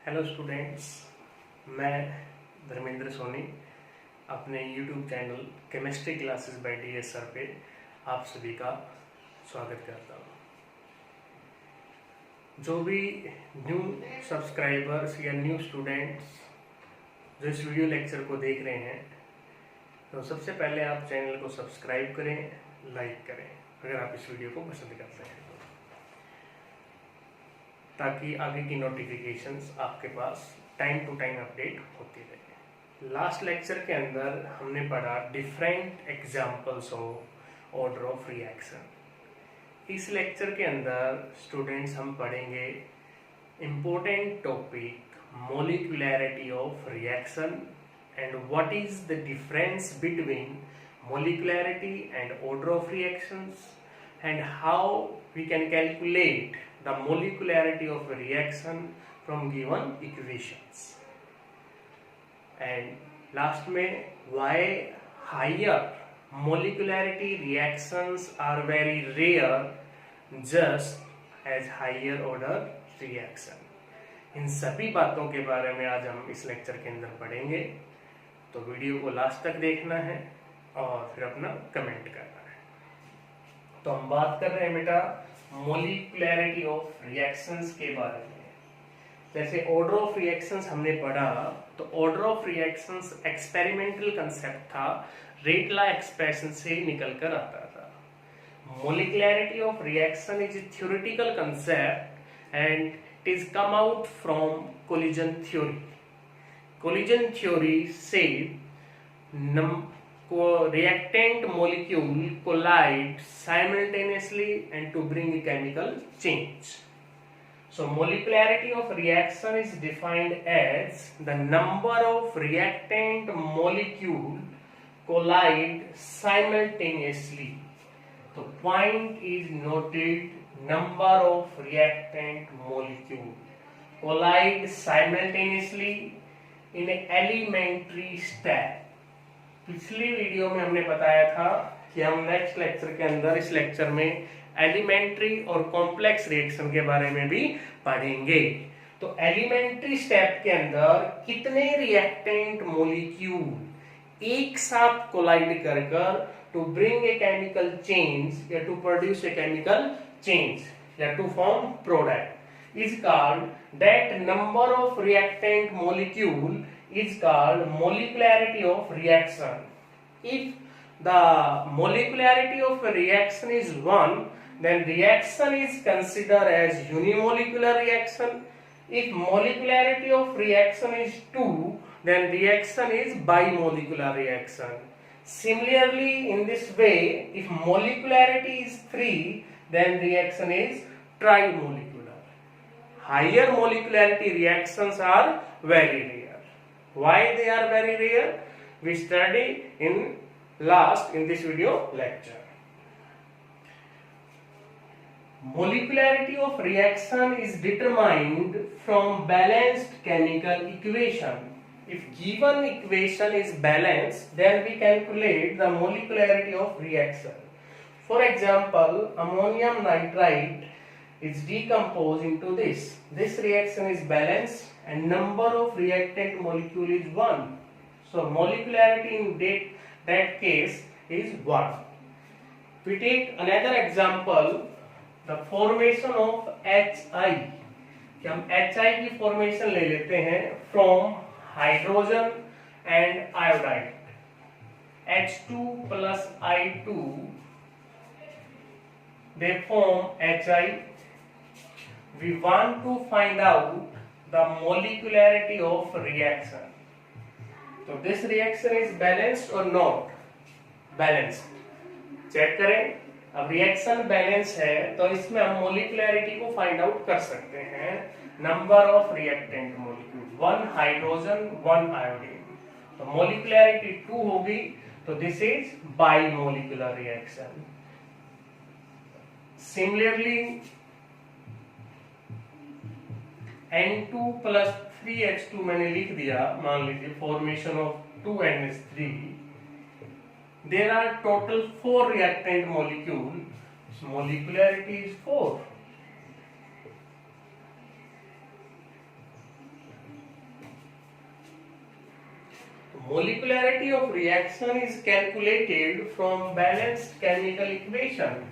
Hello students, मैं धर्मेंद्र सोनी अपने YouTube channel chemistry classes bye DS. Sir पे आप सभी का स्वागत करता हूँ। जो भी न्यू सब्सक्राइबर्स या न्यू स्टूडेंट्स जो इस वीडियो लेक्चर को देख रहे हैं, तो सबसे पहले आप चैनल को सब्सक्राइब करें, लाइक करें अगर आप इस वीडियो को पसंद करते हैं, ताकि आगे की नोटिफिकेशंस आपके पास टाइम टू टाइम अपडेट होती रहे। लास्ट लेक्चर के अंदर हमने पढ़ा different examples of order of reaction. इस लेक्चर के अंदर स्टूडेंट्स हम पढ़ेंगे important topic molecularity of reaction and what is the difference between molecularity and order of reactions and how we can calculate the molecularity of a reaction from given equations. And last में why higher molecularity reactions are very rare just as higher order reaction. इन सभी बातों के बारे में आज हम इस lecture के अंदर पढ़ेंगे, तो वीडियो को लास्ट तक देखना है और फिर अपना कमेंट करना है। तो हम बात कर रहे हैं बेटा मोलिकुलैरिटी ऑफ रिएक्शंस के बारे में। जैसे ऑर्डर ऑफ रिएक्शंस हमने पढ़ा, तो order of reactions experimental concept था, रेटला एक्सप्रेशन से निकल कर आता था। Molecularity of reaction is a theoretical concept and it is come out from collision theory. Collision theory से reactant molecule collide simultaneously and to bring a chemical change. So molecularity of reaction is defined as the number of reactant molecule collide simultaneously. The point is noted, number of reactant molecule collide simultaneously in an elementary step. पिछली video में हमने बताया था कि हम next lecture के अंदर इस लेक्चर में एलिमेंट्री और कॉम्प्लेक्स रिएक्शन के बारे में भी पढ़ेंगे। तो एलिमेंट्री स्टेप के अंदर कितने रिएक्टेंट मॉलिक्यूल एक साथ कोलाइड कर to bring a chemical change या to produce a chemical change या to form product is called that number of reactant molecule is called molecularity of reaction. If the molecularity of a reaction is 1, then reaction is considered as unimolecular reaction. If molecularity of reaction is 2, then reaction is bimolecular reaction. Similarly, in this way, if molecularity is 3, then reaction is trimolecular. Higher molecularity reactions are very rare. Why they are very rare? We study in this video lecture. Molecularity of reaction is determined from balanced chemical equation. If given equation is balanced, then we calculate the molecularity of reaction. For example, ammonium nitrite is decomposed into this. This reaction is balanced and number of reactant molecule is 1. So molecularity in that case is 1. We take another example, the formation of HI. कि हम HI की formation ले लेते हैं from hydrogen and iodide. H2 plus I2 they form HI. We want to find out the molecularity of reaction. So this reaction is balanced or not? Balanced. Check करें, अब reaction balance है तो इसमें हम मोलिकुलैरिटी को फाइंड आउट कर सकते हैं। Number of reactant molecule, 1 hydrogen 1 iodine, तो मोलिकुलैरिटी 2 होगी, तो this is bimolecular reaction. Similarly N2 plus 3H2 मैंने लिख दिया, मान लीजिए formation of 2NH3, there are total 4 reactant molecule, molecularity is 4. molecularity of reaction is calculated from balanced chemical equation.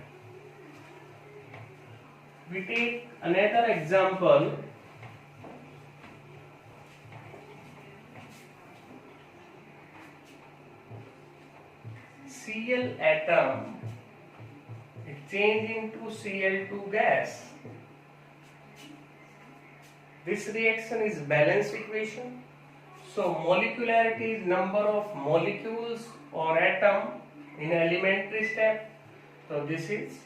We take another example. Cl atom it change into Cl2 gas. This reaction is balanced equation. So molecularity is number of molecules or atom in elementary step. So this is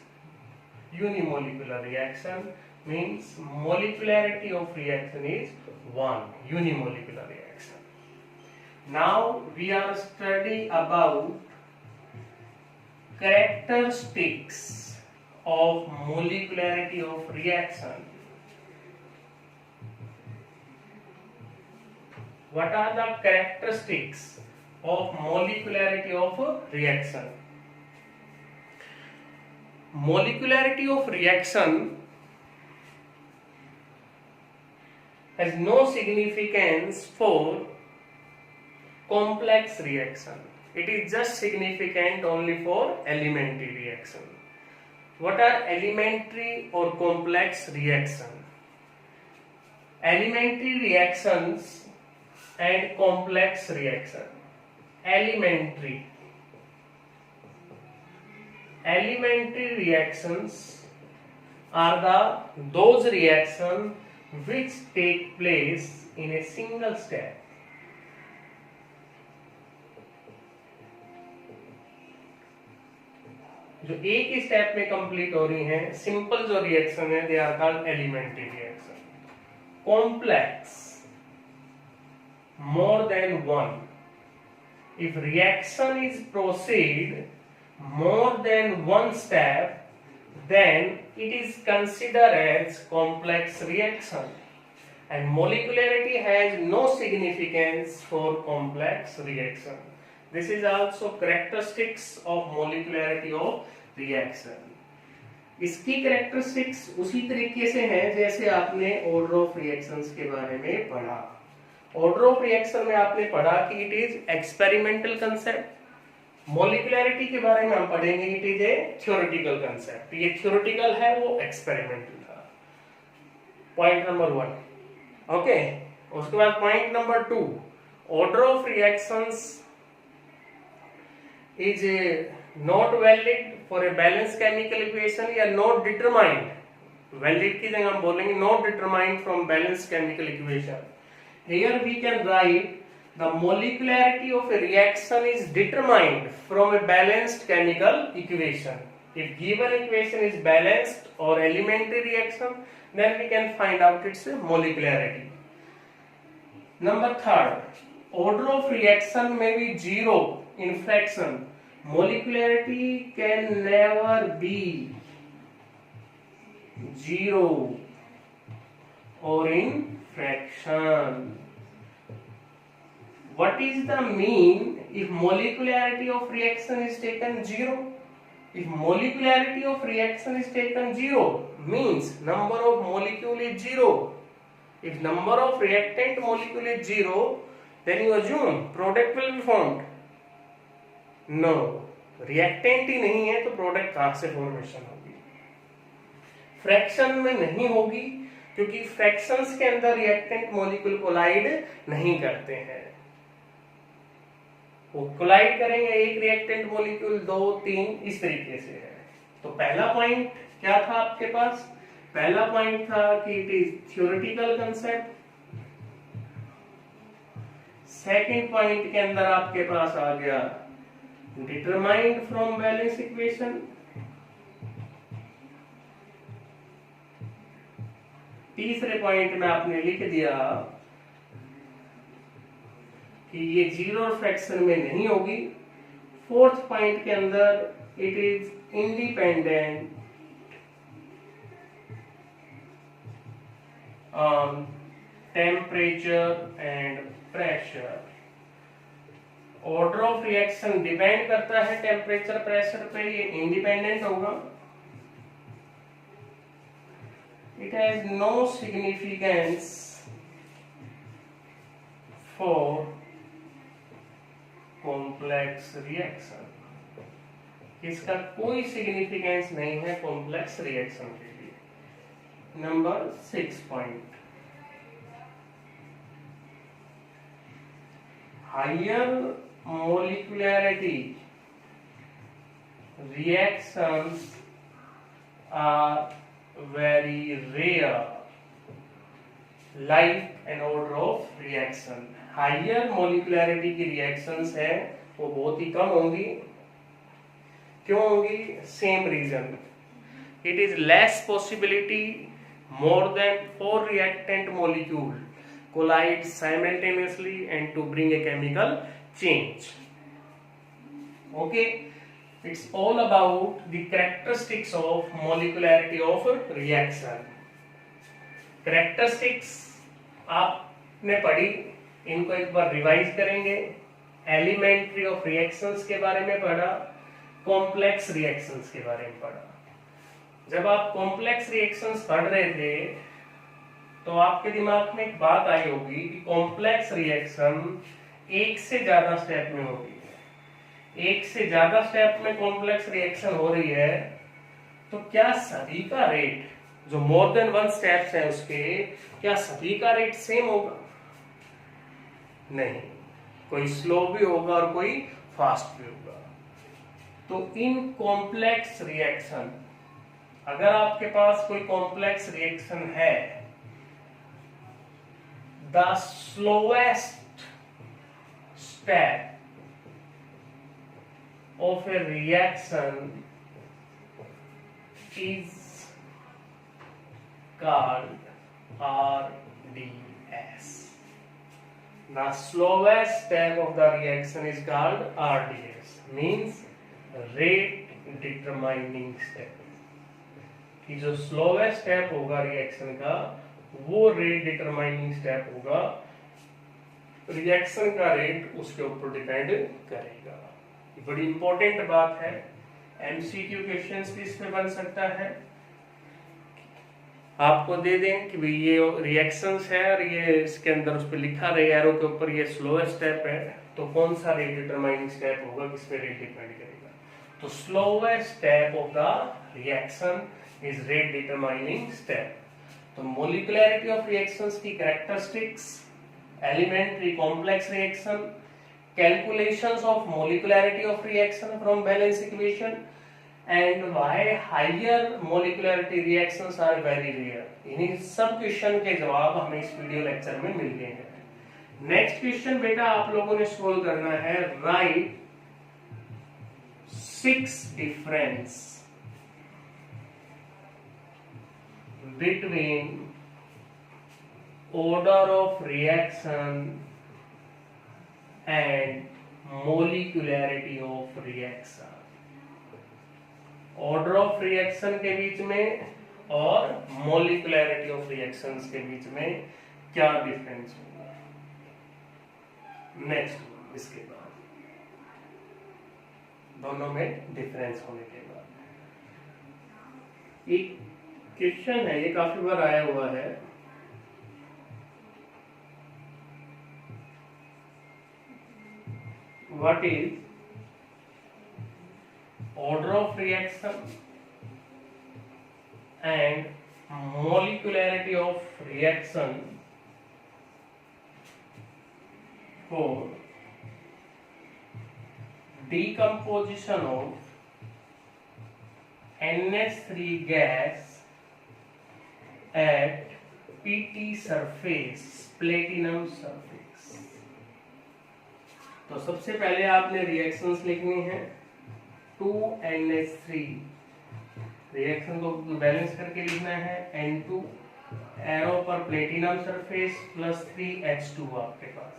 unimolecular reaction, means molecularity of reaction is 1, unimolecular reaction. Now we are studying about characteristics of molecularity of reaction. What are the characteristics of molecularity of a reaction? Molecularity of reaction has no significance for complex reaction. It is just significant only for elementary reaction. What are elementary or complex reaction? Elementary reactions and complex reaction. Elementary reactions are those reactions which take place in a single step. जो एक ही step में complete हो रही हैं, simple जो reaction है they are called elementary reaction. Complex more than one. If reaction is proceed more than one step, then it is considered as complex reaction, and molecularity has no significance for complex reaction. This is also characteristics of molecularity of reaction. इसकी characteristics उसी तरीके से हैं जैसे आपने order of reactions के बारे में पढ़ा. ऑर्डर ऑफ रिएक्शन में आपने पढ़ा कि it is experimental concept. Molecularity के बारे में हम पढ़ेंगे it is a theoretical concept. ये थ्योरेटिकल है, वो एक्सपेरिमेंटल था. Point number 1. ओके. उसके बाद point number 2, order of reactions is not valid for a balance chemical equation या नॉट डिटरमाइंड. वैलिड की जगह हम बोलेंगे not determined from balance chemical equation. Here we can write the molecularity of a reaction is determined from a balanced chemical equation. If given equation is balanced or elementary reaction, then we can find out its molecularity. Number 3, order of reaction may be 0 in fraction. Molecularity can never be 0 or in fraction. What is the mean if molecularity of reaction is taken 0? If molecularity of reaction is taken 0, means number of molecule is 0. If number of reactant molecule is 0, then you assume product will be formed. No, reactant ही नहीं है तो product कहाँ से formation होगी? Fraction में नहीं होगी क्योंकि फ्रैक्शंस के अंदर रिएक्टेंट मॉलिक्यूल कोलाइड नहीं करते हैं. वो कोलाइड करेंगे एक रिएक्टेंट मॉलिक्यूल 2 3 इस तरीके से है. तो पहला पॉइंट क्या था आपके पास? पहला पॉइंट था कि it is theoretical concept. Second point के अंदर आपके पास आ गया डिटरमाइंड फ्रॉम बैलेंस इक्वेशन. तीसरे पॉइंट में आपने लिख दिया कि ये 0 फ्रैक्शन में नहीं होगी. फोर्थ पॉइंट के अंदर it is independent on temperature and pressure. Order of reaction depend करता है टेम्परेचर प्रेशर पे, ये इंडिपेंडेंट होगा. It has no significance for complex reaction, इसका कोई सिग्निफिकेंस नहीं है कॉम्प्लेक्स रिएक्शन के लिए। Number 6 point, higher molecularity reactions are very rare, like an order of reaction। Higher molecularity की रिएक्शंस है वो बहुत ही कम होंगी। क्यों होंगी? Same reason, it is less possibility more than 4 reactant molecule collide simultaneously and to bring a chemical change। Okay, it's all about the characteristics of molecularity of reaction। characteristics आपने पढ़ी, इनको एक बार रिवाइज करेंगे। एलिमेंट्री ऑफ रिएक्शंस के बारे में पढ़ा, complex reactions के बारे में पढ़ा। जब आप कॉम्प्लेक्स रिएक्शंस पढ़ रहे थे तो आपके दिमाग में एक बात आई होगी कि कॉम्प्लेक्स रिएक्शन एक से ज्यादा स्टेप में होगी है। एक से ज्यादा स्टेप में कॉम्प्लेक्स रिएक्शन हो रही है तो क्या सभी का रेट, जो मोर देन 1 स्टेप्स है उसके, क्या सभी का रेट सेम होगा? नहीं, कोई स्लो भी होगा और कोई फास्ट भी होगा। तो इन कॉम्प्लेक्स रिएक्शन, अगर आपके पास कोई कॉम्प्लेक्स रिएक्शन है, the slowest step of A reaction is called RDS। The slowest step of the reaction is called RDS, means rate determining step। कि जो स्लोवेस्ट स्टेप होगा रिएक्शन का वो रेट डिटरमाइनिंग स्टेप होगा। रिएक्शन का rate उसके ऊपर डिपेंड करेगा। ये बड़ी इंपॉर्टेंट बात है, एमसीक्यू क्वेश्चंस भी इसमें बन सकता है। आपको दे दें कि भाई ये रिएक्शंस है और ये इसके अंदर उस पर लिखा रहे एरो के ऊपर ये स्लोवेस्ट स्टेप है, तो कौन सा रेट डिटरमाइनिंग स्टेप होगा, किस पे रेट डिपेंड करेगा? तो slowest step of the reaction is rate determining step। तो molecularity of reactions की characteristics, elementary complex reaction, calculations of molecularity of reaction from balance equation, and why higher molecularity reactions are very rare। इन्हीं सब question के जवाब हमें इस video lecture में मिल गए हैं। नेक्स्ट क्वेश्चन बेटा आप लोगों ने सोल्व करना है, right 6 difference between order of reaction and molecularity of reaction। order of reaction के बीच में और molecularity of reactions के बीच में क्या डिफरेंस होगा? नेक्स्ट इसके बाद दोनों में डिफरेंस होने के बाद एक क्वेश्चन है, ये काफी बार आया हुआ है। What is order of reaction and molecularity of reaction for decomposition of NH3 gas at PT surface, platinum surface। तो सबसे पहले आपने रिएक्शंस लिखनी है। 2NH3 रिएक्शन को बैलेंस करके लिखना है, N2 एरो पर प्लेटिनम सरफेस प्लस 3H2 आपके पास।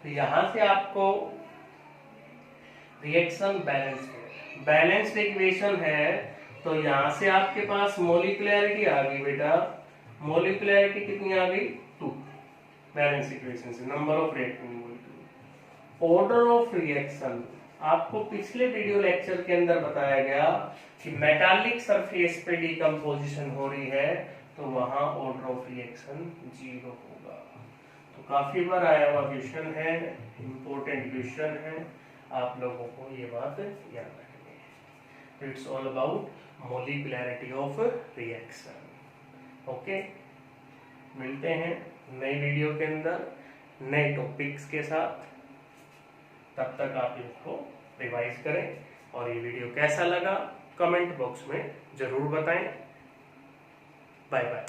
तो यहां से आपको रिएक्शन बैलेंस्ड इक्वेशन है, तो यहां से आपके पास मोलिकुलरिटी आ गई बेटा। मोलिकुलरिटी कितनी आ गई? 2 बैलेंस इक्वेशन से, number of reacting molecule. Order of reaction आपको पिछले वीडियो लेक्चर के अंदर बताया गया कि मेटालिक सरफेस पे डिकम्पोजिशन हो रही है तो वहां ऑर्डर ऑफ रिएक्शन 0 होगा। तो काफी बार आया हुआ क्वेश्चन है, इम्पोर्टेंट क्वेश्चन है, आप लोगों को ये बात याद रखनी है। It's all about molecularity of reaction. Okay, मिलते हैं नई वीडियो के अंदर नए टॉपिक्स के साथ। तब तक आप इसको रिवाइज करें और ये वीडियो कैसा लगा कमेंट बॉक्स में जरूर बताएं। Bye bye.